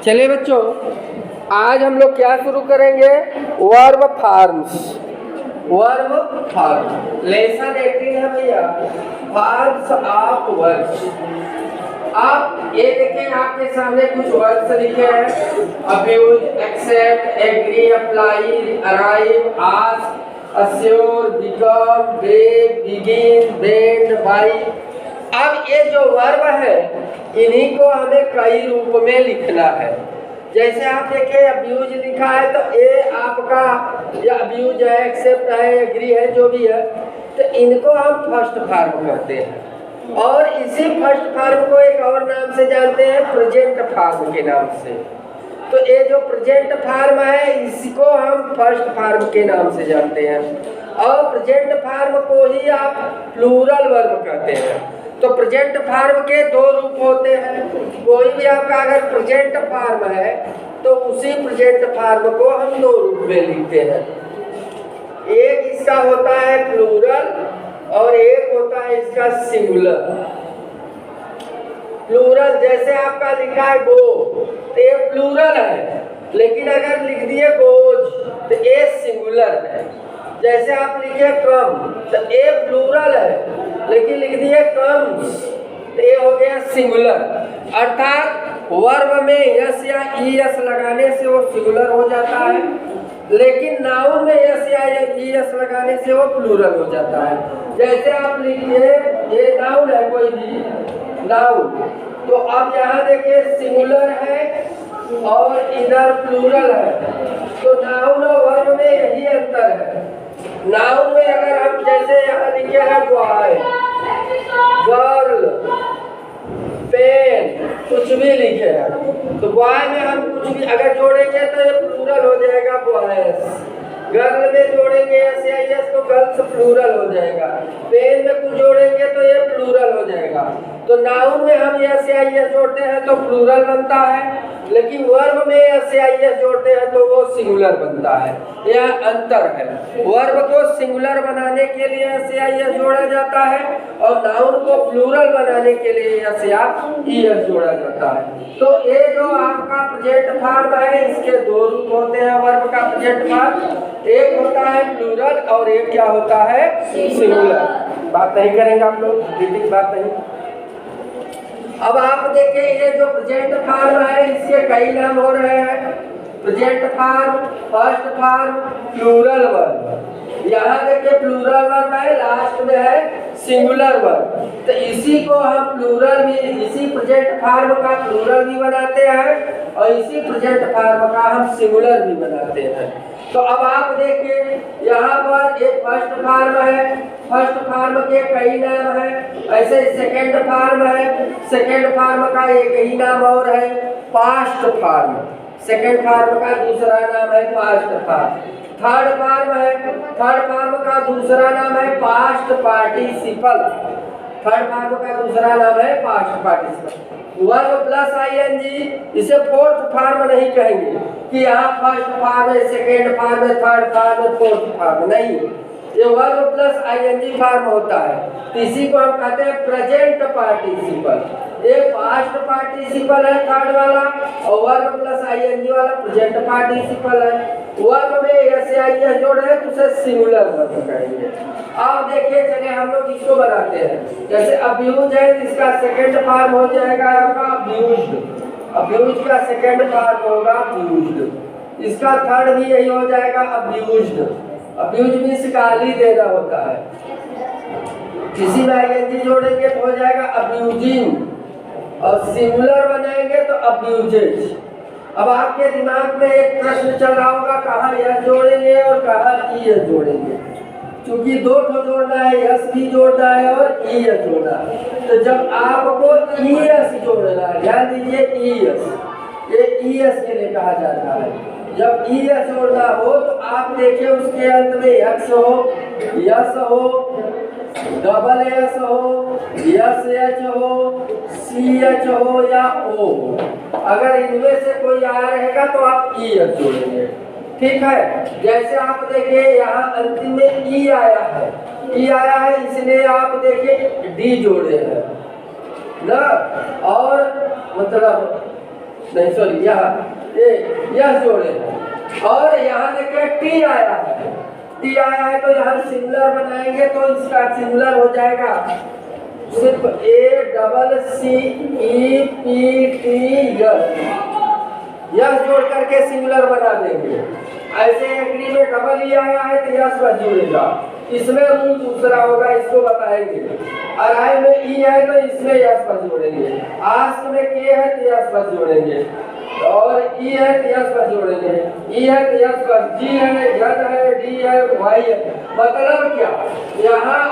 चलिए बच्चों, आज हम लोग क्या शुरू करेंगे? Verb forms. Verb form lesson 18 है भैया, फॉर्म्स ऑफ वर्ब्स। आप ये देखें, आपके सामने कुछ वर्ड्स लिखे हैं। Abuse, accept, agree, apply, arrive, ask, assure, become, break, begin, bend, buy. अब ये जो वर्ब है इन्हीं को हमें कई रूप में लिखना है। जैसे आप देखिए अब्यूज लिखा है तो ये आपका या अब्यूज है, एक्सेप्ट है, एग्री है, जो भी है, तो इनको हम फर्स्ट फॉर्म कहते हैं। और इसी फर्स्ट फॉर्म को एक और नाम से जानते हैं, प्रेजेंट फॉर्म के नाम से। तो ये जो प्रेजेंट फॉर्म है इसको हम फर्स्ट फॉर्म के नाम से जानते हैं। और प्रेजेंट फॉर्म को ही आप प्लूरल वर्ब कहते हैं। तो प्रेजेंट फॉर्म के दो रूप होते हैं। कोई भी आपका अगर प्रेजेंट फॉर्म है तो उसी प्रेजेंट फॉर्म को हम दो रूप में लिखते हैं। एक इसका होता है प्लूरल और एक होता है इसका सिंगुलर। प्लूरल जैसे आपका लिखा है गो तो ये प्लूरल है, लेकिन अगर लिख दिए गोज तो ये सिंगुलर है। जैसे आप लिखे कम तो ये प्लूरल है, लेकिन लिख दिए कम्स तो ये हो गया सिंगुलर। अर्थात वर्ब में यस या ईएस लगाने से वो सिंगुलर हो जाता है, लेकिन नाउन में यस या ईएस लगाने से वो प्लूरल हो जाता है। जैसे आप लिखिए ये नाउन है, कोई भी नाउन, तो अब यहाँ देखिए सिंगुलर है और इधर प्लूरल है। तो नाउन और वर्ब में यही अंतर है। नाउन में अगर हम जैसे यहाँ लिखे हैं बॉय, गर्ल, पेन, कुछ भी लिखे हैं, तो बॉय में हम कुछ भी अगर जोड़ेंगे तो ये प्लूरल हो जाएगा बॉयज। गर्ल में जोड़ेंगे एस या एस तो गर्ल्स प्लूरल हो जाएगा। पेन में कुछ जोड़ेंगे तो ये प्लूरल हो जाएगा। तो नाउन में हम एस या एस जोड़ते हैं तो प्लूरल बनता है, लेकिन वर्ब में एस या एस जोड़ते हैं तो वो सिंगुलर बनता है। यह अंतर है। वर्ब को सिंगुलर बनाने के लिए एस या एस जोड़ा जाता है और नाउन को प्लूरल बनाने के लिए एस या एस जोड़ा जाता है। तो ये जो आपका प्रेजेंट फॉर्म है इसके दो रूप होते हैं वर्ब का प्रेजेंट फॉर्म। एक होता है प्लूरल और एक क्या होता है सिंगुलर। बात नहीं करेंगे आप लोग, ठीक बात नहीं। अब आप देखिए ये जो प्रेजेंट फॉर्म है इसके कई नाम हो रहे हैं। Present form, first form, plural verb. यहाँ देखिए प्लूरल वर्ब है, लास्ट में है सिंगुलर वर्ब। तो इसी को हम प्लूरल भी, इसी प्रेजेंट फॉर्म का प्लूरल भी बनाते हैं और इसी प्रेजेंट फॉर्म का हम सिंगुलर भी बनाते हैं। तो अब आप देखिए यहाँ पर एक फर्स्ट फॉर्म है, फर्स्ट फॉर्म के कई नाम है। ऐसे सेकेंड फॉर्म है, सेकेंड फॉर्म का एक ही नाम और है पास्ट फॉर्म। सेकेंड फॉर्म का दूसरा नाम है पास्ट फॉर्म। थर्ड फॉर्म है, थर्ड फॉर्म का दूसरा नाम है पास्ट पार्टिसिपल। थर्ड फॉर्म का दूसरा नाम है past participle. Verb plus ING, इसे फोर्थ फॉर्म नहीं कहेंगे कि यहाँ फर्स्ट फॉर्म है, सेकेंड फॉर्म है, थर्ड फॉर्म है, फोर्थ फॉर्म नहीं। ये वर्ब प्लस आईएनजी फॉर्म होता है। तो इसी को हम कहते हैं प्रेजेंट पार्टिसिपल। ये पास्ट पार्टिसिपल है थर्ड वाला, और वर्ब प्लस आईएनजी वाला प्रेजेंट पार्टिसिपल है। वर्ब में एस या एस जोड़े हैं तो उसे सिंगुलर वर्ब कहेंगे। अब देखिए चलिए हम लोग इसको बनाते हैं। जैसे अब्यूज है, इसका सेकेंड फॉर्म हो जाएगा आपका अब्यूज्ड। अब्यूज का सेकेंड फॉर्म होगा अब्यूज्ड। इसका थर्ड भी यही हो जाएगा अब्यूज्ड। अब्यूज मींस गाली देना होता है। किसी में आईएनजी जोड़ेंगे तो हो जाएगा अब्यूजिंग, और सिंगुलर बनाएंगे तो अब्यूजेज। अब आपके दिमाग में एक प्रश्न चल रहा होगा, कहाँ यस जोड़ेंगे और कहाँ ई एस जोड़ेंगे। क्योंकि दो ठो जोड़ना है, यस भी जोड़ना है और ई एस जोड़ना है। तो जब आपको ई एस जोड़ना है, ध्यान दीजिए ई एस, ये ई एस के लिए कहा जाता है। जब ई एस जोड़ना हो तो आप देखिए उसके अंत में एक्स हो, यस हो, डबल एस हो, एस एच हो, सी एच हो या ओ हो। अगर इनमें से कोई आया रहेगा तो आप ई एस जोड़ेंगे, ठीक है। जैसे आप देखिए यहाँ अंतिम में ई आया है, ई आया है इसलिए आप देखिए डी जोड़े हैं ना। और मतलब नहीं सॉरी यह जोड़े हैं और यहाँ देखिए टी आया है, टी आया है तो यहाँ सिमिलर बनाएंगे तो इसका सिमिलर हो जाएगा सिर्फ A double C E P T S जोड़ करके सिमिलर बना देंगे। ऐसे एग्री में डबल ई आया है तो यस बस जुड़ेगा, इसमें रूल दूसरा होगा, इसको बताएंगे। और आई में ई है तो इसमें यस बस जोड़ेंगे, आस्क में के है तो यस बस जोड़ेंगे और ई है तो यस बस जोड़ेंगे, ई है तो यस बस, जी है, यद है, डी है, वाई है। मतलब क्या, यहाँ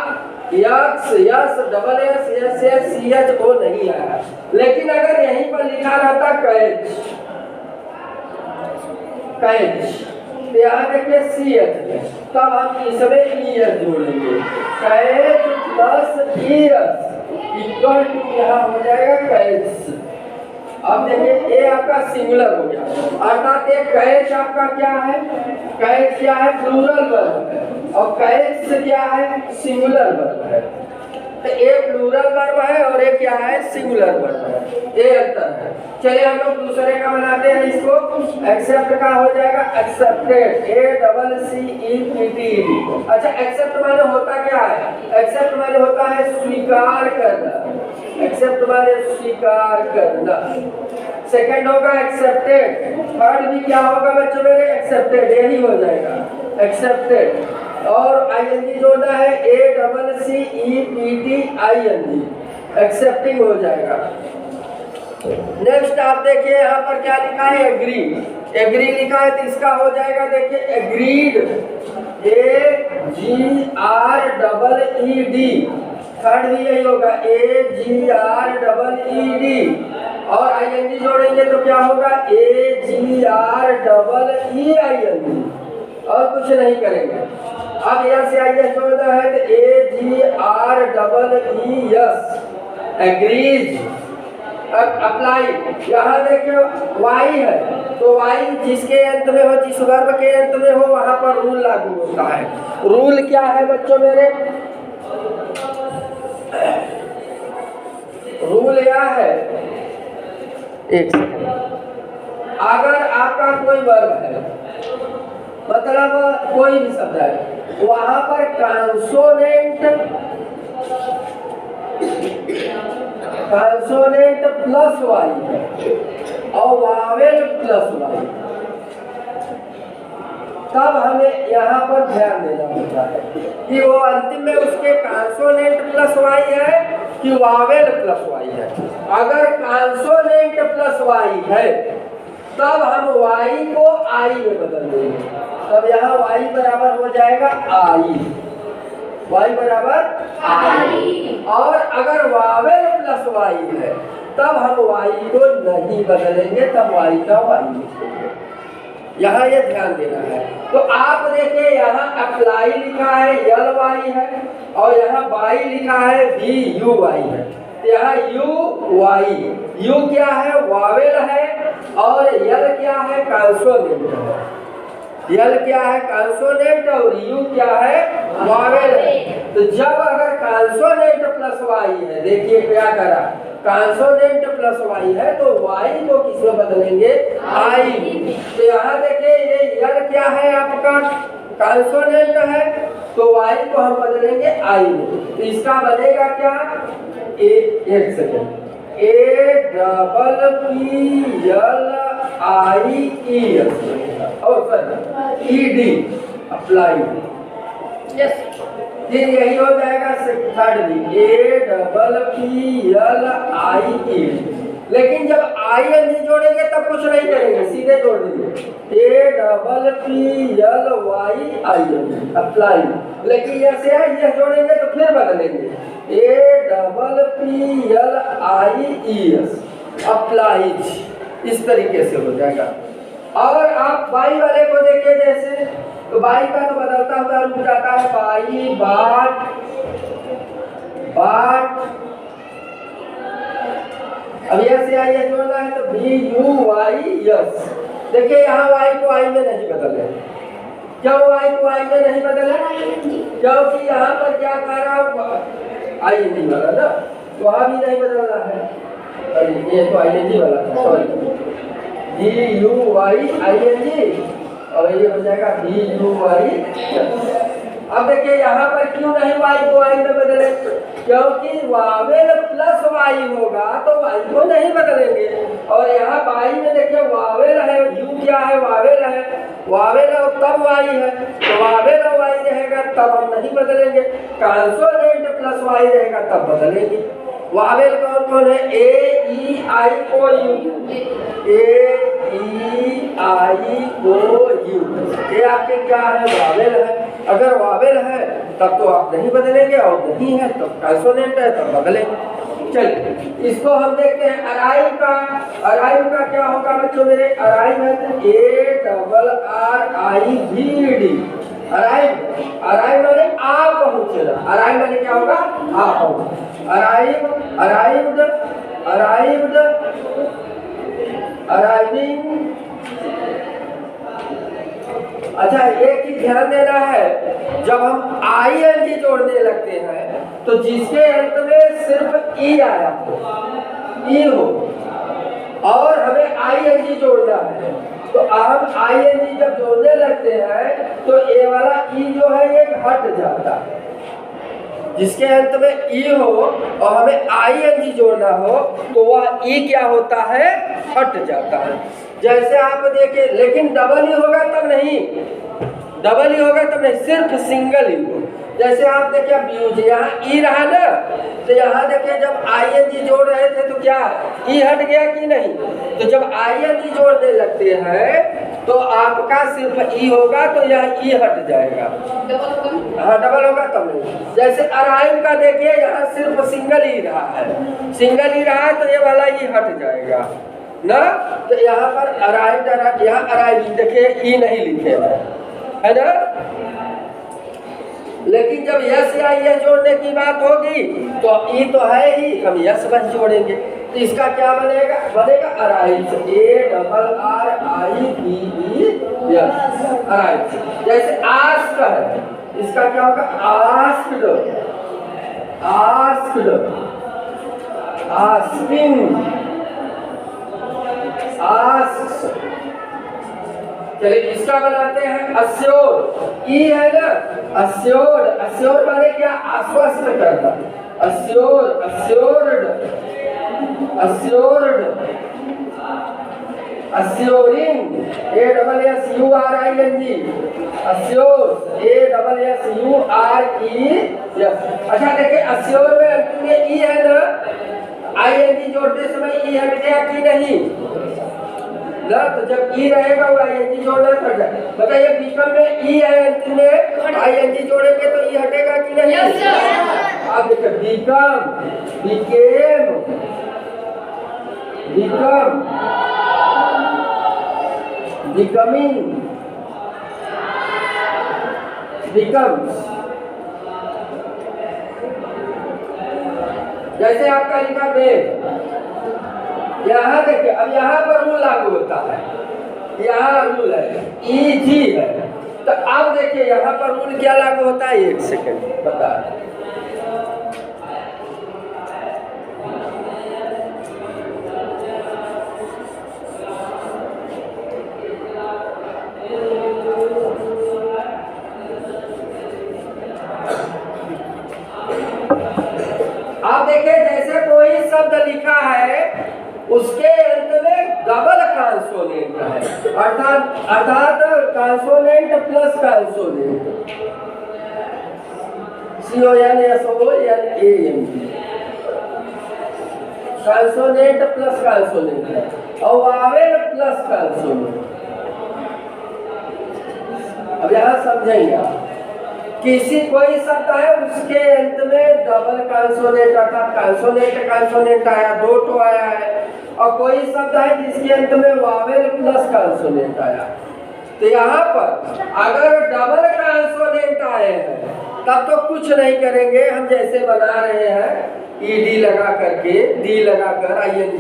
S S double S S S C H O नहीं आया, लेकिन अगर यहीं पर लिखा रहता कैच तो यहाँ देखिए सी एच है, तब हम इसमें ई एस जोड़ेंगे, catch plus E S equal to यहाँ हो जाएगा कैच। अब देखिए ए आपका सिंगुलर हो गया, अर्थात एक कैच आपका क्या है, कैच क्या है, प्लूरल वर्ब है और कैच क्या है, सिंगुलर वर्ब है। तो एक प्लूरल वर्ब है और एक क्या है, सिंगुलर वर्ब है, ये अंतर है। चलिए हम लोग दूसरे का बनाते हैं, इसको एक्सेप्ट का हो जाएगा accepted, A double C E P T D. अच्छा एक्सेप्ट माने होता क्या है, एक्सेप्ट माने होता है स्वीकार करना, एक्सेप्ट माने स्वीकार करना। सेकंड होगा एक्सेप्टेड, थर्ड भी क्या होगा बच्चों मेरे, एक्सेप्टेड, यही हो जाएगा एक्सेप्टेड। और आईएनजी जोड़ना है, A double C E P T ING, accepting हो जाएगा। नेक्स्ट आप देखिए यहाँ पर क्या लिखा है, एग्री, एग्री लिखा है तो इसका हो जाएगा देखिए agreed, A G R double E D, third भी यही होगा, A G R double E D. और आईएनजी जोड़ेंगे तो क्या होगा, A G R double E ING, और कुछ नहीं करेंगे। अब यहाँ से आई एस जोड़ना है तो A G R double E S, agrees. अब अप्लाई, यहाँ देखिए वाई है तो वाई जिसके अंत में हो, जिस वर्ब के अंत में हो वहाँ पर रूल लागू होता है। रूल क्या है बच्चों मेरे, रूल यह है, एक सेकंड, अगर आपका कोई वर्ब है, मतलब कोई भी शब्द है, वहां पर कंसोनेंट प्लस वाई है और वावेल प्लस वाई, तब हमें यहाँ पर ध्यान देना होता है कि वो अंतिम में उसके कंसोनेंट प्लस वाई है कि वावेल प्लस वाई है। अगर कंसोनेंट प्लस वाई है तब हम वाई को आई में बदल देंगे, तब यहाँ वाई बराबर हो जाएगा आई, वाई बराबर आई। और अगर वावेल प्लस वाई है तब हम वाई को नहीं बदलेंगे, तब वाई का वाई लिखेंगे। यहाँ ये ध्यान देना है। तो आप देखिए यहाँ अप्लाई लिखा है यल वाई है और यहाँ वाई लिखा है वी यू वाई है। यहाँ यू वाई, यू क्या है, वावेल है और यल क्या है, कंसोनेंट है। यल क्या है, कंसोनेंट, और यू क्या है, वावेल है। तो जब अगर कंसोनेंट प्लस वाई है, देखिए क्या करा, कंसोनेंट प्लस वाई है तो वाई को किसमें बदलेंगे, आई। तो यहाँ देखिए ये यल क्या है आपका, कंसोनेंट है तो वाई को हम बदलेंगे आई में। तो इसका बनेगा क्या, एक second, A double P L I E S और सर ई डी अप्लाई, यस, फिर यही हो जाएगा थर्ड भी, ए डबल पी यल आई ई। लेकिन जब आई एन जी जोड़ेंगे तब कुछ नहीं करेंगे, सीधे जोड़ देंगे, A double P L Y I N apply. लेकिन ऐसे है ये जोड़ेंगे तो फिर बदलेंगे, A double P L I E S applies, इस तरीके से हो जाएगा। और आप बाई वाले को देखिए जैसे, तो बाई का तो बदलता हुआ रूप जाता है, बाई बाट बाट। अब यहाँ से आई एस जोड़ना है तो बी यू वाई यस। देखिए यहाँ वाई को आई में नहीं बदले, क्यों वाई को आई में नहीं बदले, क्योंकि यहाँ पर क्या कह रहा आई नहीं वाला ना, वहाँ भी नहीं बदलना है, ये तो आई वाला था, सॉरी। VUYING और ये हो जाएगा VUY। अब देखिए यहाँ पर क्यों नहीं वाई को आई में बदले, क्योंकि वावेल प्लस वाई होगा तो वाई को नहीं बदलेंगे। और यहाँ वाई में देखिए वावेल है, यू क्या है, वावेल है, वावेल है तब वाई है, तो वावेल और वाई रहेगा तब हम नहीं बदलेंगे। कॉन्सोनेंट प्लस वाई रहेगा तब बदलेंगे। वावेल कौन कौन है, ए ई आई ओ you, A E I O you, ये आपके क्या है, वावेल है। अगर वावेल है तब तो आप नहीं बदलेंगे और नहीं है तो कॉन्सोनेंट है तब बदलेंगे। चलिए इसको हम देखते हैं अराइव का। अराइव का क्या होगा बच्चों मेरे, अराइव है ARRIVED। अराइव, अराइव माने आ पहुंचना, अराइव माने क्या होगा, आ पहुंचना। Arrive, arrived, arrived, arriving. अच्छा एक चीज ध्यान देना है, जब हम ING जोड़ने लगते हैं तो जिसके अंत में सिर्फ ई आया हो, ई हो, और हमें ING जोड़ना है तो हम ING जब जोड़ने लगते हैं तो ए वाला ई जो है ये हट जाता है। जिसके अंत में ई हो और हमें ING जोड़ना हो तो वह ई क्या होता है, हट जाता है। जैसे आप देखिए, लेकिन डबल ई होगा तब नहीं, डबल ई होगा तब नहीं, सिर्फ सिंगल ई हो। जैसे आप देखिए ब्यूज, यहाँ ई रहा ना, तो यहाँ देखिए जब ING जोड़ रहे थे तो क्या ई हट गया कि नहीं, तो जब ING जोड़ने लगते हैं तो आपका सिर्फ ई होगा तो यह ई हट जाएगा। हाँ डबल होगा तब नहीं। जैसे अराइव का देखिए यहाँ सिर्फ सिंगल ई रहा है, सिंगल ई रहा है तो ये वाला ई हट जाएगा ना, तो यहाँ पर अराइव, यहाँ अराइव देखिए ई नहीं लिखे है ना। लेकिन जब यस या यस जोड़ने की बात होगी तो ई तो है ही, हम यस बस जोड़ेंगे तो इसका क्या बनेगा, बनेगा अराइव, ARRIVE यस, अराइव। जैसे आस्क है, इसका क्या होगा, आस्क्ड, आस्क्ड, आस्किंग, आस्क्स। चलिए इसका बनाते हैं अस्योर, ई है ना, अस्योर, अस्योर माने क्या, आश्वस्त करना, assure, assured, assured, assuring, ASSURING, assure, ASSURE। अच्छा देखिए अस्योर में ई है ना, ING जोड़ते समय ई हट गया कि नहीं ना, तो जब ई रहेगा वो ING जोड़ना पड़ता है। बताइए बीकम में ई है अंत में, ING जोड़ेंगे तो ई हटेगा कि नहीं। आप देखिए become, became, become, becoming, becomes. जैसे आपका लिखा बेग, यहाँ देखिए अब यहाँ पर रूल लागू होता है, यहाँ रूल है EG है, तो अब देखिए यहाँ पर रूल क्या लागू होता है, एक सेकंड बता। आप देखिए जैसे कोई शब्द लिखा है उसके अंत में डबल कॉन्सोनेंट है, अर्थात consonant plus consonant, CONSONANT, consonant plus consonant है, और वावेल प्लस कॉन्सोनेंट। अब यहाँ समझेंगे आप, किसी कोई शब्द है उसके अंत में डबल कॉन्सोनेंट अर्थात कॉन्सोनेंट कॉन्सोनेंट आया, दो तो आया है, और कोई शब्द है जिसके अंत में वावेल प्लस कॉन्सोनेंट आया। तो यहाँ पर अगर डबल कॉन्सोनेंट आए हैं तब तो कुछ नहीं करेंगे, हम जैसे बना रहे हैं ED लगा करके, D लगा कर ING,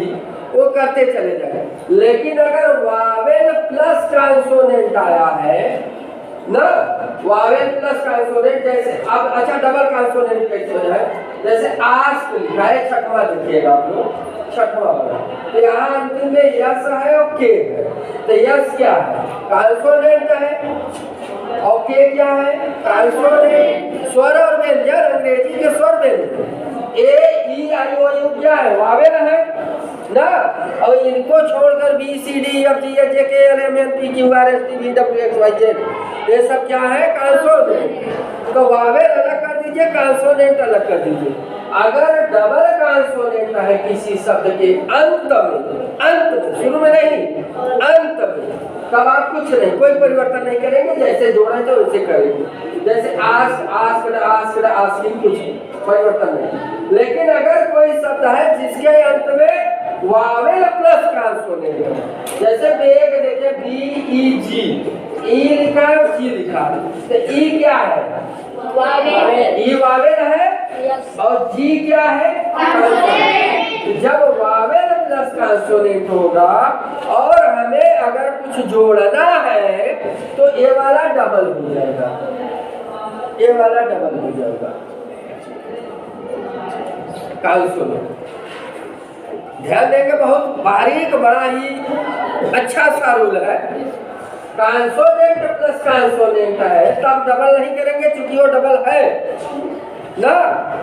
वो करते चले जाए। लेकिन अगर वावेल प्लस कॉन्सोनेंट आया है ना, वावेल प्लस कॉन्सोनेंट जैसे अब अच्छा डबल कॉन्सोनेंट कैसे हो जाए, जैसे आस्क लिखा है छठवां देखिएगा आप लोग, छठवां वाला, तो यहाँ अंतिम में यस है और के है, तो यस क्या है, कॉन्सोनेंट है और के क्या है, कॉन्सोनेंट। स्वर और व्यंजन अंग्रेजी के स्वर व्यंजन, ए ई आई ओ यू क्या है, वावेल है ना, और इनको छोड़कर B C D F G H K L M N P Q R S T V W X Y Z, ये सब क्या है, कॉन्सोनेंट। तो वावेल अलग कर दीजिए, कॉन्सोनेंट अलग कर दीजिए। अगर डबल कॉन्सोनेंट है किसी शब्द के अंत में शुरू में नहीं, अंत में, तब आप कुछ नहीं, कोई परिवर्तन नहीं करेंगे, जैसे जोड़ा तो वैसे करेंगे, जैसे आस्क आस्क्ड आस्क्ड आस्किंग, कुछ परिवर्तन नहीं। लेकिन अगर कोई शब्द है जिसके अंत में वावेल प्लस कॉन्सोनेंट है, जैसे बेग देखिए बी ई जी, ई लिखा है और जी लिखा है, तो ई क्या है, ई वावेल है और जी क्या है, कॉन्सोनेंट। जब वावेल प्लस कॉन्सोनेंट होगा और हमें अगर कुछ जोड़ना है तो ये वाला डबल हो जाएगा, ये वाला डबल हो जाएगा कॉन्सोनेंट। ध्यान देंगे, बहुत बारीक बड़ा ही अच्छा सा रूल है। कॉन्सोनेंट प्लस कॉन्सोनेंट है तब डबल नहीं करेंगे क्योंकि वो डबल है ना,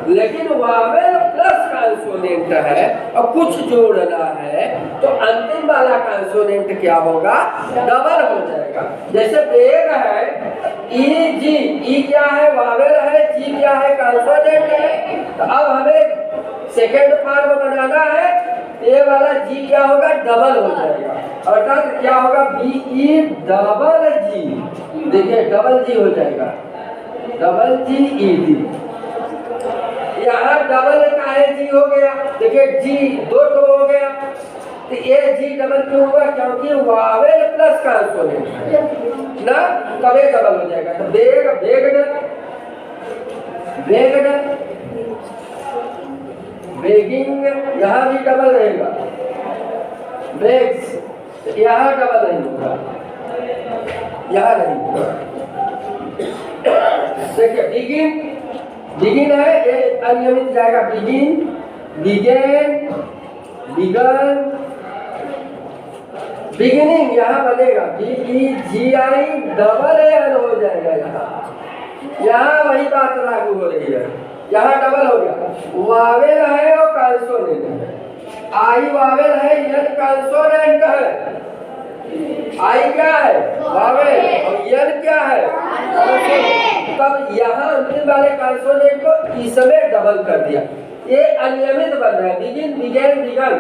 लेकिन वावेल प्लस कॉन्सोनेंट है और कुछ जोड़ना है तो अंतिम वाला कॉन्सोनेंट क्या होगा, डबल हो जाएगा। जैसे बेग है ई जी, ई क्या है, वावेल है, जी क्या है, कॉन्सोनेंट है, तो अब हमें सेकेंड फॉर्म बनाना है, ये वाला जी क्या होगा, डबल हो जाएगा, अर्थात क्या होगा, बी ई डबल जी, देखिए डबल जी हो जाएगा, डबल जी ई डी। यहाँ डबल का है जी हो गया, देखिए जी दो तो हो गया, तो ये जी डबल क्यों हुआ, क्योंकि वावेल प्लस कॉन्सोनेंट ना, तब ये डबल हो जाएगा। तो बेग बेगड, बेगड, बेगिंग, यहाँ भी डबल रहेगा, बेग्स, यहाँ डबल नहीं होगा, यहाँ नहीं होगा। देखिए बिगिन, बिगिन है ये अनियमित जाएगा, बिगिन, बिगेन, बिगन, बिगिनिंग यहाँ बनेगा, B E G I double N हो जाएगा, यहाँ वही बात लागू हो रही है, यहाँ डबल हो गया। वावेल है और कॉन्सोनेंट है, आई वावेल है, एन कॉन्सोनेंट है, आई क्या है, वावेल, और एन क्या है, कॉन्सोनेंट। तब यहाँ अंतिम वाले कॉन्सोनेंट को इसमें डबल कर दिया, ये अनियमित बन रहा है, बिगिन, बिगेन, बिगन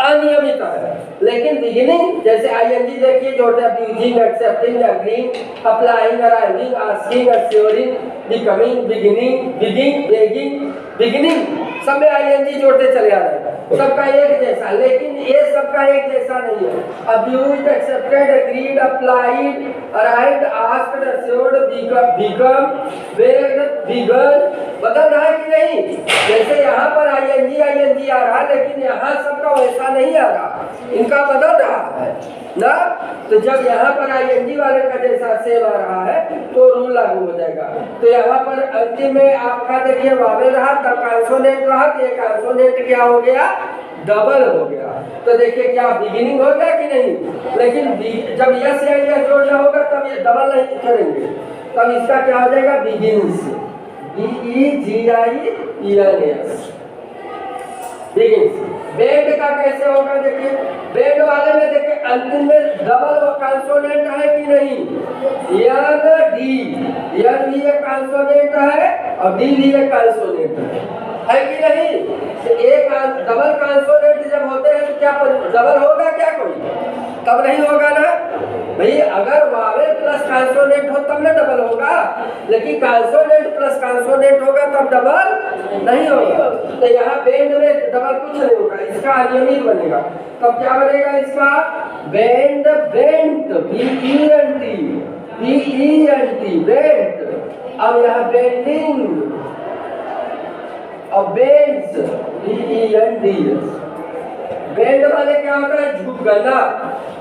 अनियमित है, लेकिन बिगिनिंग जैसे आईएनजी देखिए जोड़ते हैं, using, accepting, agreeing, applying, arriving, asking, assuring, becoming, beginning, begging, begging, beginning, सब में आईएनजी जोड़ते चले आ रहे हैं, सबका एक जैसा, लेकिन ये सबका एक जैसा नहीं है। Abused, accepted, agreed, applied, arrived, asked, assured, become, begged, began बदल रहा है कि नहीं। जैसे यहाँ पर आईएनजी आईएनजी आ रहा है, लेकिन यहाँ सबका वैसा नहीं आ रहा, इनका बदल रहा है ना। तो जब यहाँ पर आईएनजी वाले का जैसा सेम आ रहा है तो रूल लागू हो जाएगा। तो यहाँ पर अंतिम में आपका देखिए वावेल रहा, तब कॉन्सोनेंट रहा, तो ये कॉन्सोनेंट क्या हो गया, डबल हो गया। तो देखिए क्या बिगिनिंग हो गया कि नहीं, लेकिन जब यस या यस जोड़ना होगा तब ये डबल नहीं करेंगे, तब इसका क्या हो जाएगा, बिगिनिंग से, BEGINS, बिगिनिंग। बेड का कैसे होगा, देखिए बेड वाले में देखिए अंतिम में डबल कॉन्सोनेंट है कि नहीं, यन डी, यन भी एक कॉन्सोनेंट है और डी भी एक कॉन्सोनेंट है कि नहीं। तो एक डबल कॉन्सोनेंट जब होते हैं तो क्या डबल होगा क्या कोई, तब नहीं होगा ना भाई। अगर वावेल प्लस कॉन्सोनेंट हो तब ना डबल होगा, लेकिन कॉन्सोनेंट प्लस कॉन्सोनेंट होगा तब डबल नहीं होगा। तो यहाँ बेंड में डबल कुछ नहीं होगा, इसका अनियमित बनेगा। तब क्या बनेगा इसका, bend, bent, BENT, BENT, bent. अब यहाँ बेंडिंग और बेंड्स, BEND, बेंड माने क्या होता है? झुकना।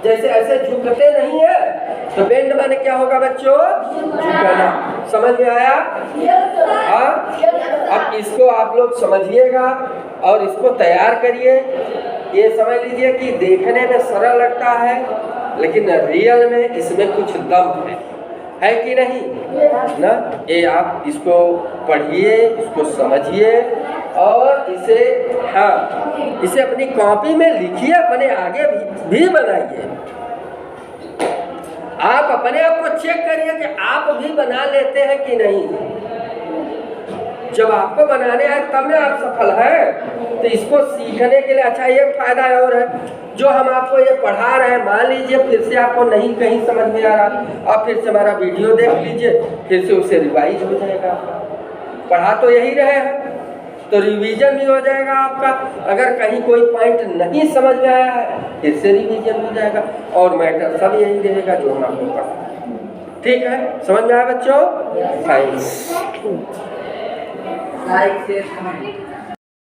जैसे ऐसे झुकते नहीं है तो बेंड माने क्या होगा बच्चों? झुकना। समझ में आया? हाँ। अब इसको आप लोग समझिएगा और इसको तैयार करिए। ये समझ लीजिए कि देखने में सरल लगता है लेकिन रियल में इसमें कुछ दम है कि नहीं ना? ये आप इसको पढ़िए, इसको समझिए और इसे इसे अपनी कॉपी में लिखिए, अपने आगे भी बनाइए। आप अपने आप को चेक करिए कि आप भी बना लेते हैं कि नहीं। जब आपको बनाने आए तब में आप सफल हैं। तो इसको सीखने के लिए अच्छा एक फायदा और है, जो हम आपको ये पढ़ा रहे हैं, मान लीजिए फिर से आपको नहीं कहीं समझ में आ रहा, आप फिर से हमारा वीडियो देख लीजिए, फिर से उसे रिवाइज हो जाएगा। पढ़ा तो यही रहे हैं तो रिवीजन भी हो जाएगा आपका। अगर कहीं कोई पॉइंट नहीं समझ में आया है फिर से रिवीजन हो जाएगा और मैटर सब यही रहेगा जो हम आपको पढ़ा। ठीक है, समझ में आया बच्चों? थैंक्स। Like share comment.